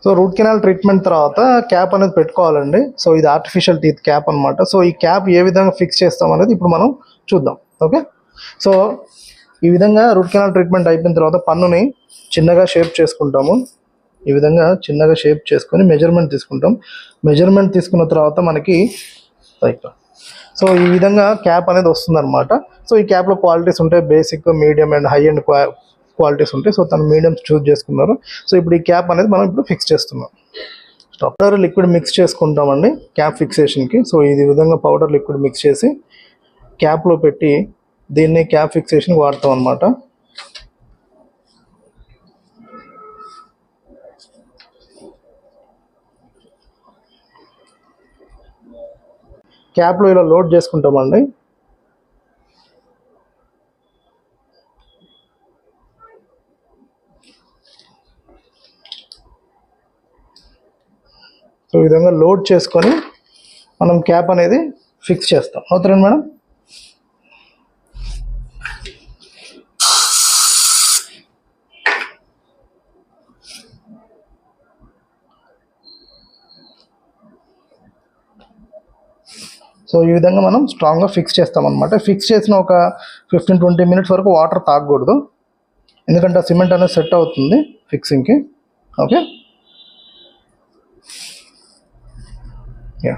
So root canal treatment తర్వాత cap అనేది పెట్టుకోవాలండి. సో ఇది ఆర్టిఫిషియల్ టీత్ క్యాప్ అనమాట. సో ఈ క్యాప్ ఏ విధంగా ఫిక్స్ చేస్తాం అనేది ఇప్పుడు మనం చూద్దాం. ఓకే, సో ఈ విధంగా రూట్ కెనాల్ ట్రీట్మెంట్ అయిపోయిన తర్వాత పన్నుని చిన్నగా షేప్ చేసుకుంటాము. ఈ విధంగా చిన్నగా షేప్ చేసుకొని మెజర్మెంట్ తీసుకుంటాం. మెజర్మెంట్ తీసుకున్న తర్వాత మనకి సో ఈ విధంగా క్యాప్ అనేది వస్తుందన్నమాట. సో ఈ క్యాప్లో క్వాలిటీస్ ఉంటాయి, basic, medium and high and qualities ఉంటాయి. సో తను మీడియం చూస్ చేసుకున్నారు. సో ఇప్పుడు ఈ క్యాప్ అనేది మనం ఇప్పుడు ఫిక్స్ చేస్తున్నాం. పౌడర్ లిక్విడ్ మిక్స్ చేసుకుంటామండి క్యాప్ ఫిక్సేషన్కి. సో ఈ విధంగా పౌడర్ లిక్విడ్ మిక్స్ చేసి క్యాప్లో పెట్టి దీన్ని క్యాప్ ఫిక్సేషన్కి వాడతాం అన్నమాట. క్యాప్లో ఇలా లోడ్ చేసుకుంటామండి. సో ఈ విధంగా లోడ్ చేసుకొని మనం క్యాప్ అనేది ఫిక్స్ చేస్తాం. అవుతారండి మేడం. సో ఈ విధంగా మనం స్ట్రాంగ్గా ఫిక్స్ చేస్తామన్నమాట. ఫిక్స్ చేసిన ఒక 15-20 మినిట్స్ వరకు వాటర్ తాగకూడదు, ఎందుకంటే ఆ సిమెంట్ అనేది సెట్ అవుతుంది ఫిక్సింగ్కి. Okay, yeah.